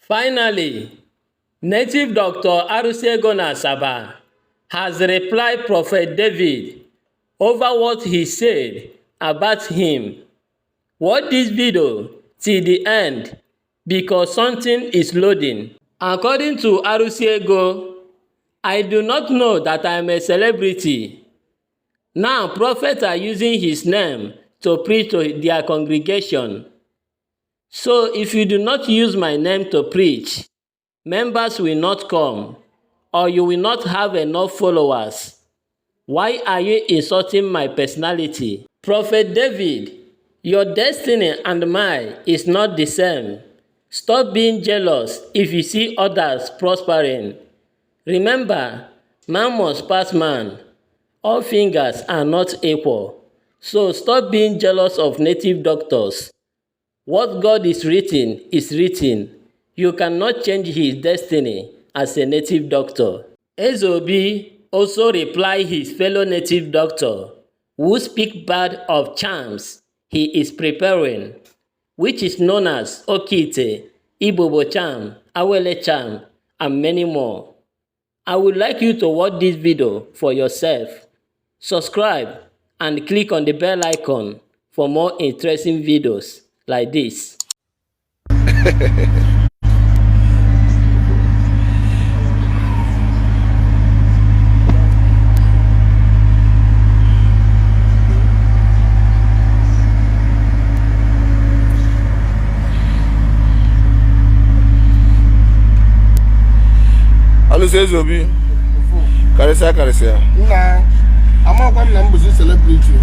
Finally, native doctor ALUSI EGO Asaba has replied Prophet David over what he said about him. Watch this video till the end because something is loading. According to ALUSI EGO, I do not know that I am a celebrity. Now prophets are using his name to preach to their congregation. So if you do not use my name to preach, members will not come, or you will not have enough followers. Why are you insulting my personality? Prophet David, your destiny and mine is not the same. Stop being jealous if you see others prospering. Remember, man must pass man. All fingers are not equal. So stop being jealous of native doctors. What God is written is written. You cannot change his destiny as a native doctor. Ezeobi also replied his fellow native doctor, who speak bad of charms he is preparing, which is known as OKE-ITE, ibobo charm, Awele charm, and many more. I would like you to watch this video for yourself. Subscribe and click on the bell icon for more interesting videos like this. ALUSI Ezeobi. Karisia. Nah, I'm not going to celebrity.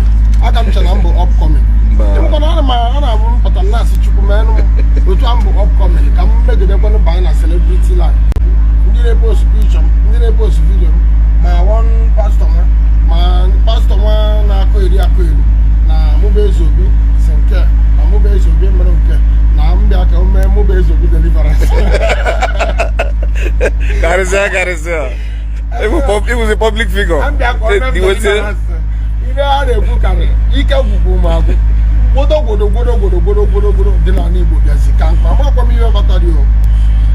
I can't tell I'm upcoming. I'm going to upcoming. I'm going to buy a celebrity line. I'm going to post picture. I'm going to post video. My one pastor, na Akwa. Na mube Ezeobi senke. Na mube Ezeobi meronke. Na mbia ka mube Ezeobi deliverance. Karisia. It was a public figure. I'm back on the way. You know how they book at it. You can book my go. Dinani book as you can. I'm not coming over to you.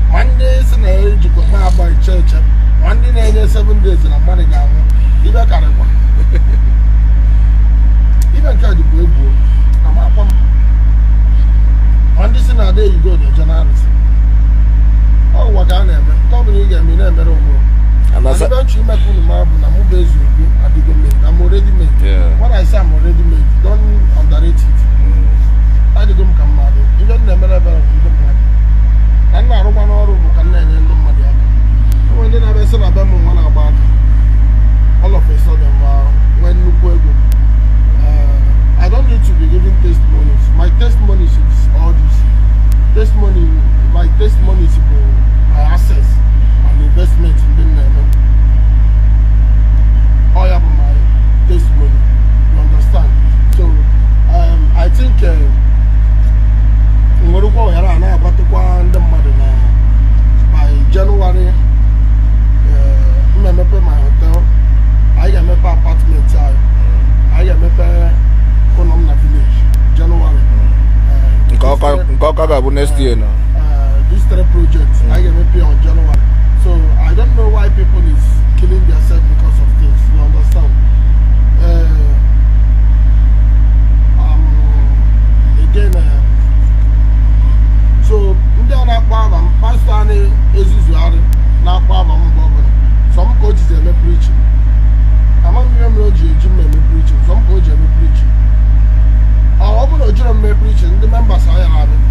Mondays in the age you could have by church. Monday night, 7 days in a money down. Even can one. Even try to go. I'm up on Mondays in a day you go to January. Oh, what can I ever? Come and get me never. And eventually, I'm already made. Yeah. What I say, I'm already made. Don't underrate it. I didn't come mad. You don't never ever do the money. And I don't want to can end the money. When then I said, I'm one about all of a sudden, when you go, I don't need to be giving testimonies. My testimony is all this. Testimony, my testimony is my assets and investment in the name. I have my testimony, you understand? So I think by January I pay my hotel, I get my apartment, I get my Konamna village, January. Next year now. These 3 projects, I get my pay on January. So I don't know why people is killing themselves because of things. You understand? Again, so Indiana Pava, Pastor Ezeobi, now Pava, some coaches are preaching. I'm not preaching. Some coaches are preaching. I open a German preaching. The members are having.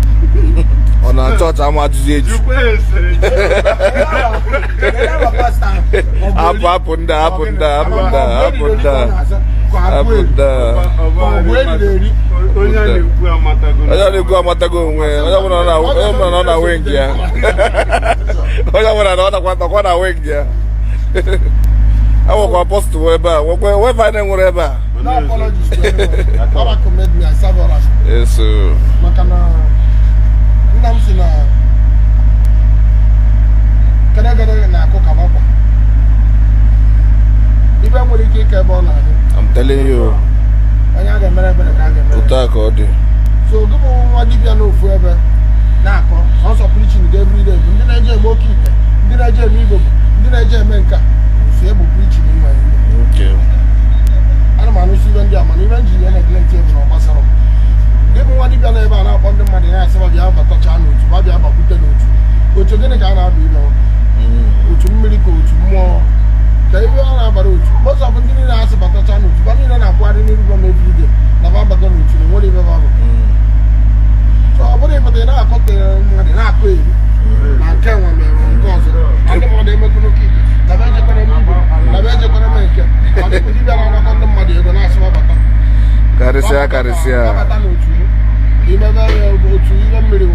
On a church, I'm at the age. I'm telling you. So, go on, what if you know forever? Now, also preaching every day. otu gịnị ka a na-aba ile otu mmiri ka otu mmụọ ka ebe a na-abara otu most of ndị niile asị batacha n'otu ba niile na-akwụgharị n'iru gọm everyday na ba abago n'otu na nwere ebe babụ so ọ bụrụ ịpụta ị na-akọtere mmadụ na-akọ eri na nke nwa mere nke ọzọ ndị mmadụ emekọrọ oke na be ejekwara m igbo na be ejekwara m nke ọ dịkwa dibịa na-anakọ ndị mmadụ ego na-asịwa bata abata n'otu imebe ya otu ihe mmiri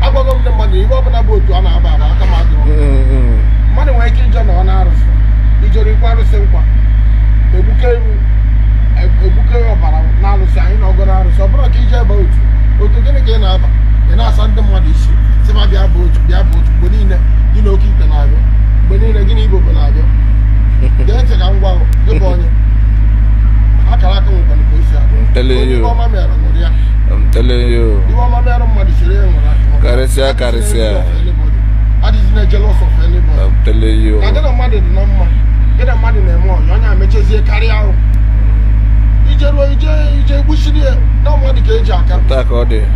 agwago ndị mmadụ ihe ọbụla bụ otu a na-aba aba aka m adịrọ mmadụ nwere ike ije na ọ na-arụsị ijere ikwe arụsị nkwa egbuke ọbara na-arụsị anyị na ọgọrọ arụsị ọ bụrụ ka ije ebe otu gịnị ka ị na-aba ị na-asa ndị mmadụ isi sịma bịa bụ otu mgbe niile gị na oke ite na-abịa mgbe niile gị na ibobo na-abịa gee ntị ka m gwa gị bụ onye akara aka nwekwana ka o si abịa ihe ọma mere nwere ya ihe ọma mere mmadụ chere ya nwere karịsịa adịghị na-ejelos of anybody na gị na mmadụ dị na mma gị na mmadụ na-eme ọyọ onye amechezie karịa ahụ ije ruo ije egbuchiri ya na mmadụ ka eji aka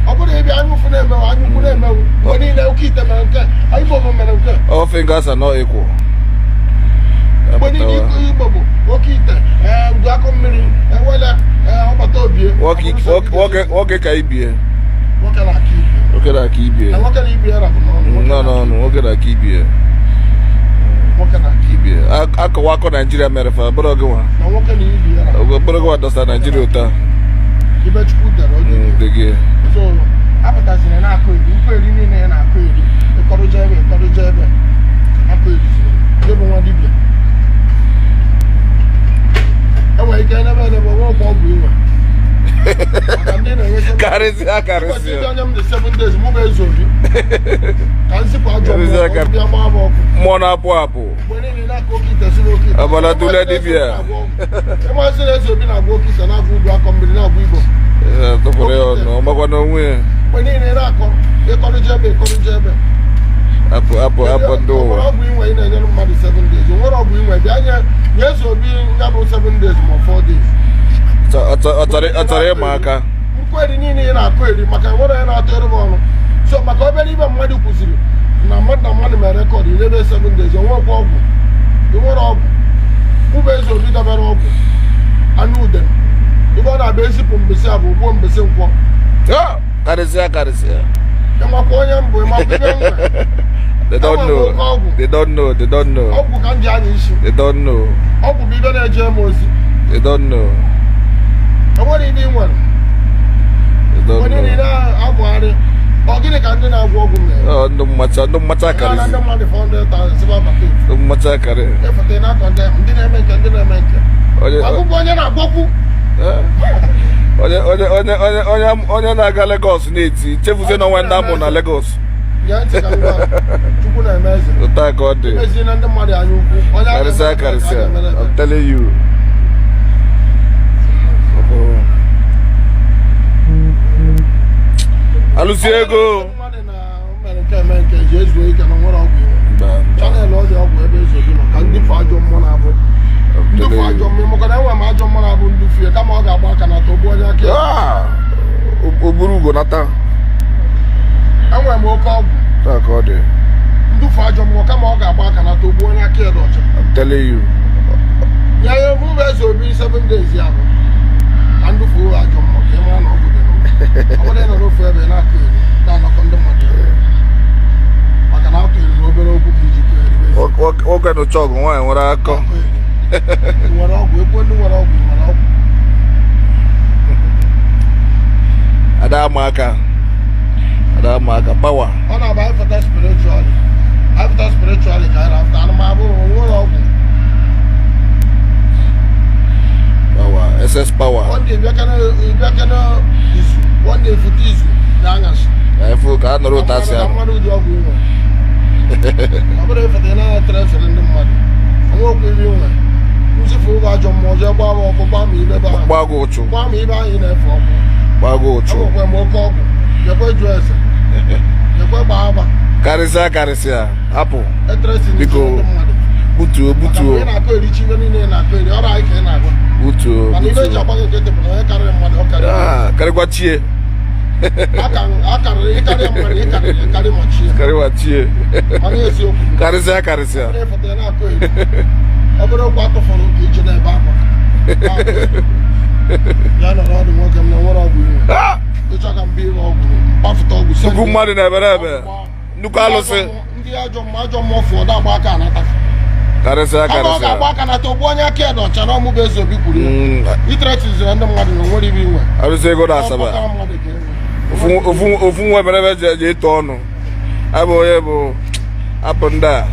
ọ bụrụ ebe anya ụfụ na-emewu anya ukwu na-emewu mgbe niile oke ite mere nke ibobo mere nke all fingers are not equal. Mgbe niile igbo bụ oke ite Akụ mmiri Awele ọgbata obie nwoke ka ibie nwoke na-aka ibie nwoke na ibie rabụ n'ọnụ nwoke na-aka ibie akọwa akọ Naijiria mere fa bụrụ gị nwa na nwoke na ibie bụrụ gị nwa dọsa Naijiria ụta ibe Chukwu dere gị so apụtaziri na-akọ eri nkwa eri niile ya na-akọ eri ịkọrụja ebe akọ eri bụ nwa dibịa enwere ike enebe nwe ọgwụ inwe karịsịa onye m dị 7 days mụ bụ Ezeobi ka nzipụ ajọ bịa gbaa m ọkụ mmụọ na-apụ apụ mgbe niile na-aka oke ite si n'oke ite ọbara tụle dibịa ịmasị na Ezeobi na-agba oke ite na-agba udu akọ mmiri na-agba Igbo tụpụrụ ya ọnụ ọgbakwa n'onwe ya mgbe niile na-akọ ịkọrụja ebe apụ ndị ụwa ọgwụ inwe ị na-enyere mmadụ 7 days o nwere ọgwụ inwe bịa nye Ezeobi ya bụ 7 days ma 4 days ọ chọrọ ịma aka nkweri niile ị na-akụ eri maka nwere ya na-atụ ere ọnụ so maka obere ibe mmadụ kwụsịrị na mmadụ mere rekọd ilebe 7 days onwekwa ọgwụ nwere ọgwụ ụbụ Ezeobi dabere ọgwụ anya ude ebe ọ na-abịa ezipụ mbesi abụ ugbo mbesi nkwọ karịsịa ịmakwa onye mbụ ịmakwa ibe nwe They don't know. ọgwụ ka m ji anya isi They don't know. ọgwụ bụ ibe na-eje m ozi They don't know. enwere ibe ị nwere onye niile na-amụgharị ọ gịnị ka ndị na-agwọ ọgwụ mere Ndị mmacha karịsị. Ndị mmadụ 400,000 siba bata Ndị mmacha karị. ịfụta ị na-akọ ndị na-eme nke ọgwụgwọ onye na-agwọkwu onye na-aga Lagos na-eti chefuzie n'ọnwa ndị amụ na Lagos Chukwu na-eme eze ụta ka ọ dị emezie na ndị mmadụ anya ukwu karịsịa I'm telling you alụsi ego mmadụ na mere nke eme nke ji ezuo ike na nwere ọgwụ chanel ọ dị ọgwụ ebe Ezeobi nọ ka ndị fụ ajọ mmụọ na-abụ ndị fụ ajọ mmụọ maka na enwere m ajọ mmụọ na-abụ ndị fie kama ọ ga-agba aka na tọgbu onye aka oburu ugo nata enwere m oke ọgwụ ka ọ dị ndufu ajọ mmụọ kama ọ ga-agba aka na tọgbu onye aka ya dị ọcha I'm telling you ya ya mụ bụ Ezeobi 7 days ya bụ ka ndufu ajọ mmụọ ka ị mara na ọ bụ dị ọ bụrụ na n'ofu ebe na-akụ eri na-anọkọ ndị mmadụ maka na atụ eri n'obere okwu ka iji kụọ eri nwoke nụcha ọgụ nwaanyị nwere akọ nwere ọgwụ ekwe ndị nwere ọgwụ nwere ọgwụ ada ama aka pawa ọ na-aba ịfụta spiritually ka anyị na-afụta anụmabụ nwere ọgwụ SS power one day ịbịakana izu one day foto izu na anyasị efu ka a nụrụ ụta si ahụ mmadụ ụdị ọgwụ inwe ọ bụrụ ịfụta ị na-atresịrị ndị mmadụ onwekwa ibe inwe nzifu ụgwọ ajọ mmụọ jee gbaa m ọkụ gbaa m ibe ebe ahụ gbaa gị ụchụ gbaa m ibe ahụ ị na-efe ọkụ gbaa gị ụchụ enwekwa m oke ọgwụ jekwe jụọ ese jekwe gbaa agba karịsịa hapụ etresi biko ndị mmadụ butuo ị na-akọ erichi ibe niile na-akọ eri ọrụ anyị ka ị na-agwa butuo mana ibe eji agba gị nkịtị bụ na onye karịrị mmadụ ọ karịrị karịkwa chie Carry what cheer. Carry. Good morning, ever. Nukalos. Karisa. ALUSI EGO Asaba. Ofu webere je tono. Abo yebo apanda.